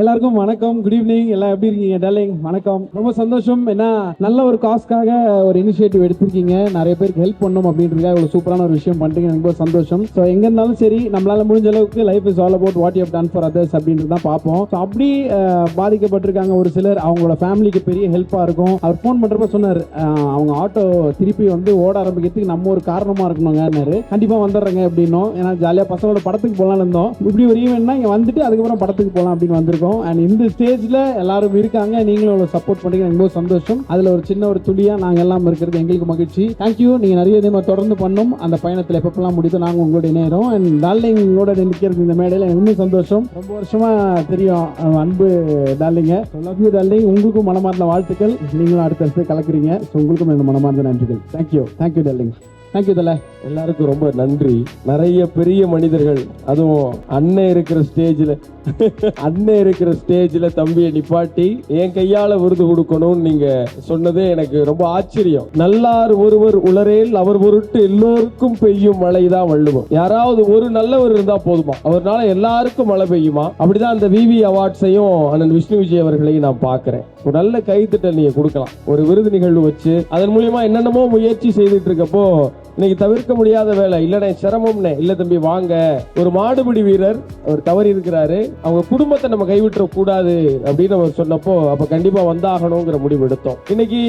எல்லாருக்கும் வணக்கம், good evening. எல்லாம் எப்படி இருக்கீங்க டார்லிங்? வணக்கம். ரொம்ப சந்தோஷம். ஏன்னா நல்ல ஒரு காஸ்க்காக ஒரு இனிஷியேட்டிவ் எடுத்திருக்கீங்க, நிறைய பேருக்கு ஹெல்ப் பண்ணணும் அப்படின்றதுக்காக இவ்வளவு சூப்பரான ஒரு விஷயம் பண்றீங்க. ரொம்ப சந்தோஷம். ஸோ எங்க இருந்தாலும் சரி, நம்மளால முடிஞ்ச அளவுக்கு life is all about what you have done for others அப்படின்றது தான் பார்ப்போம். ஸோ அப்படி பாதிக்கப்பட்டிருக்காங்க ஒரு சிலர், அவங்களோட ஃபேமிலிக்கு பெரிய ஹெல்ப்பா இருக்கும். அவர் ஃபோன் பண்றப்ப சொன்னார், அவங்க ஆட்டோ திருப்பி வந்து ஓட ஆரம்பிக்கிறதுக்கு நம்ம ஒரு காரணமா இருக்கணுங்கன்னாரு. கண்டிப்பா வந்துடுறேங்க அப்படின்னும். ஏன்னா ஜாலியா பசங்களோட படத்துக்கு போகலான்னு இருந்தோம். இப்படி ஒரு ஈவெண்ட்னா இங்க வந்துட்டு அதுக்கப்புறம் படத்துக்கு போகலாம் அப்படின்னு வந்திருக்கோம். அண்ட் இந்த ஸ்டேஜ்ல எல்லாரும் இருக்காங்க, நீங்களும் சப்போர்ட் பண்றீங்க, ரொம்ப சந்தோஷம். அதுல ஒரு சின்ன ஒரு துளியா நாங்க எல்லாம் இருக்கிறது எங்களுக்கு மகிழ்ச்சி. தேங்க்யூ. நீங்க நிறைய இதே மாதிரி தொடர்ந்து பண்ணும். அந்த பயணத்துல எப்பப்பெல்லாம் முடியுதோ நாங்க உங்களுடைய நேரம். அண்ட் டார்லிங் உங்களோட நிற்கிறது இந்த மேடையில எனக்கு இன்னும் சந்தோஷம். ரொம்ப வருஷமா தெரியும் அன்பு டார்லிங்க. Love you darling. உங்களுக்கும் மனமார்ந்த வாழ்த்துக்கள். நீங்களும் அடுத்தடுத்து கலக்குறீங்க. உங்களுக்கும் என்னோட மனமார்ந்த நன்றிகள். தேங்க்யூ. Thank you darling. தேங்க்யூ தல. எல்லாருக்கும் ரொம்ப நன்றி. நிறைய பெரிய மனிதர்கள், அதுவும் அண்ணன் இருக்கிற ஸ்டேஜ்ல தம்பியை நிப்பாட்டி என் கையால விருது கொடுக்கணும்னு நீங்க சொன்னதே எனக்கு ரொம்ப ஆச்சரியம். நல்லார் ஒருவர் உளரேல் அவர் பொருட்டு எல்லோருக்கும் பெய்யும் மழைதான் வள்ளுவம். யாராவது ஒரு நல்லவர் இருந்தா போதுமா, அவர்னால எல்லாருக்கும் மழை பெய்யுமா? அப்படிதான் அந்த விவி அவார்ட்ஸையும் அண்ணன் விஷ்ணு விஜய் அவர்களையும் நான் பாக்குறேன். ஒரு நல்ல கைத்தட்டல் நீங்க கொடுக்கலாம், ஒரு விருது நிகழ்வு வச்சு அதன் மூலியமா என்னென்னமோ முயற்சி செய்துட்டு இருக்கப்போ இன்னைக்கு தவிர்க்க முடியாத வேலை இல்லனே, சிரமம்னே. இல்ல தம்பி வாங்க, ஒரு மாடுபிடி வீரர் அவர் தவறி இருக்கிறாரு, அவங்க குடும்பத்தை நம்ம கைவிட்டுற கூடாது அப்படின்னு அவர் சொன்னப்போ அப்ப கண்டிப்பா வந்தாகணுங்கிற முடிவு எடுத்தோம். இன்னைக்கு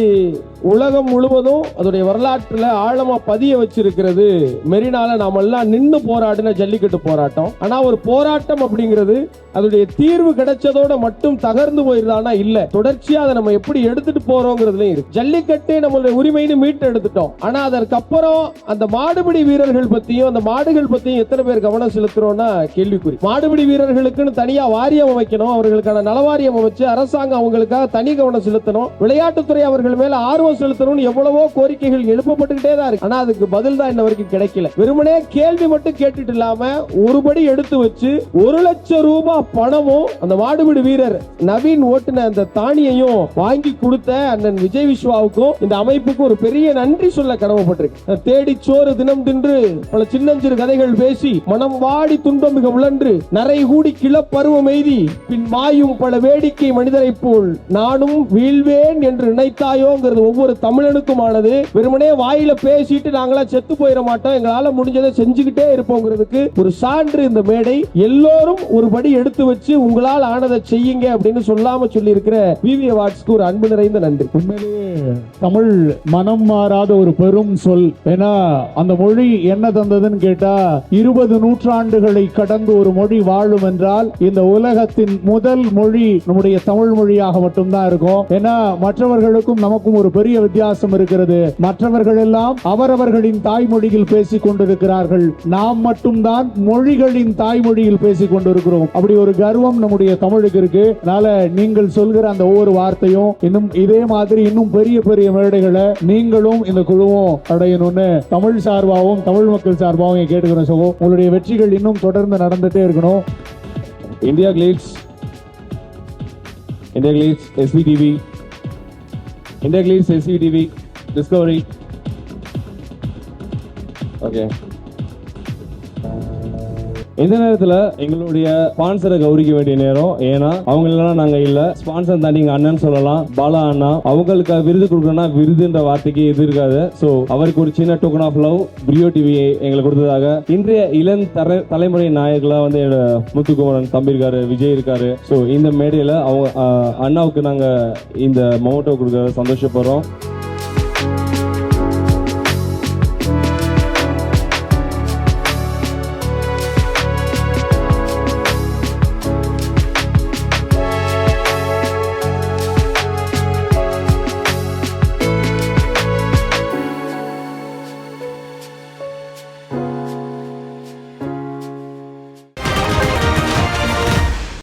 உலகம் முழுவதும் அதோடைய வரலாற்றுல ஆழமா பதிய வச்சிருக்கிறது மெரினால நாம எல்லாம் நின்று போராடின ஜல்லிக்கட்டு போராட்டம். ஆனா ஒரு போராட்டம் அப்படிங்கிறது அதோடைய தீர்வு கிடைச்சதோட மட்டும் தகர்ந்து போயிருதானா? இல்ல, தொடர்ச்சியா அதை நம்ம எப்படி எடுத்துட்டு போறோங்கிறதுலயும் இருக்கு. ஜல்லிக்கட்டு நம்மளுடைய உரிமைன்னு மீட்டு எடுத்துட்டோம். ஆனா அதற்கப்புறம் அந்த மாடுபிடி வீரர்கள் பத்தியும் அந்த மாடுகள் பத்தியும் எத்தனை பேர் கவனம் செலுத்துறோம்னா கேள்விக்குறி. மாடுபிடி வீரர்களுக்குன்னு தனியா வாரியம் அமைக்கணும், அவர்களுக்கான நலவாரியம் அமைச்சு அரசாங்கம் அவங்களுக்காக தனி கவனம் செலுத்தணும், விளையாட்டுத்துறை அவர்கள் மேல ஆர்வம் செலுத்தணும், எவ்வளவோ கோரிக்கைகள் எழுப்பப்பட்டுக்கிட்டே தான் இருக்கு. ஆனா அதுக்கு பதில் தான் இன்ன வரைக்கும் கிடைக்கல. வெறுமனே கேள்வி மட்டும் கேட்டுட்டு இல்லாம ஒருபடி எடுத்து வச்சு 1 லட்சம் ரூபாய் பணமும் அந்த மாடுபிடி வீரர் நவீன் ஓட்டுன அந்த தானியையும் வாங்கி கொடுத்த அண்ணன் விஜய் விஸ்வாவுக்கும் இந்த அமைப்புக்கு ஒரு பெரிய நன்றி சொல்ல கடமைப்பட்டிருக்கு. தேடி சோறு தினம் தின்று பல சின்னஞ்சிறு கதைகள் பேசி மனம் வாடி துன்பம் மிக உழன்று நரை கூடி கிளப்பருவம் எய்தி பின் மாயும் பல வேடிக்கை மனிதரை போல் நானும் வீழ்வேன் என்று நினைத்தாயோங்கிறது ஒவ்வொரு தமிழனுக்குமானது. வெறுமனே வாயில பேசிட்டு நாங்களா செத்து போயிட மாட்டோம், எங்களால முடிஞ்சதை செஞ்சுக்கிட்டே இருப்போங்கிறதுக்கு ஒரு சான்று இந்த மேடை. எல்லோரும் ஒரு படி எடுத்து வச்சு உங்களால் ஆனதை செய்யுங்க அப்படின்னு சொல்லாம சொல்லி இருக்கிற விவி அவார்ட்ஸ்க்கு ஒரு அன்பு நிறைந்த நன்றி. உண்மையிலேயே தமிழ் மனம் மாறாத ஒரு பெரும் சொல். ஏன்னா அந்த மொழி என்ன தந்ததுன்னு கேட்டா, 20 நூற்றாண்டுகளை கடந்து ஒரு மொழி வாழும் என்றால் இந்த உலகத்தின் முதல் மொழி நம்முடைய தமிழ் மொழியாக மட்டும்தான் இருக்கும். ஏன்னா மற்றவர்களுக்கும் நமக்கும் ஒரு பெரிய வித்தியாசம் இருக்கிறது. மற்றவர்கள் எல்லாம் அவரவர்களின் தாய்மொழியில் பேசிக் கொண்டிருக்கிறார்கள், நாம் மட்டும்தான் மொழிகளின் தாய்மொழியில் பேசிக் கொண்டிருக்கிறோம். அப்படி ஒரு கர்வம் நம்முடைய தமிழுக்கு இருக்கு. அதனால நீங்கள் சொல்கிற அந்த ஒவ்வொரு வார்த்தையும் இன்னும் இதே மாதிரி இன்னும் பெரிய பெரிய மேடைகளை நீங்களும் இந்த குழுவும் அடையணும்னு தமிழ் சார்பாகவும் தமிழ் மக்கள் சார்பாகவும் கேட்டுக்கிறோம். சகோ, உங்களுடைய வெற்றிகள் இன்னும் தொடர்ந்து நடந்துட்டே இருக்கணும். India Glitz SVTV, India Glitz SVTV, Discovery. Okay, இந்த நேரத்தில் எங்களுடைய ஸ்பான்சரை கௌரிக்க வேண்டிய நேரம். ஏன்னா அவங்க இல்லைன்னா நாங்கள் இல்லை. ஸ்பான்சர் தாண்டி எங்கள் அண்ணன் சொல்லலாம், பாலா அண்ணா. அவங்களுக்கு விருது கொடுக்கணும்னா விருதுன்ற வார்த்தைக்கு எது இருக்காது. ஸோ அவருக்கு ஒரு சின்ன டோக்கன் ஆஃப் லவ் பிரியோ டிவி எங்களுக்கு கொடுத்ததாக. இன்றைய இளம் தலைமுறை நாயகர்களாக வந்து முத்துக்குமரன் தம்பி இருக்காரு, விஜய் இருக்காரு. ஸோ இந்த மேடையில் அவங்க அண்ணாவுக்கு நாங்கள் இந்த மொமெண்டோ கொடுக்க சந்தோஷப்படுறோம்.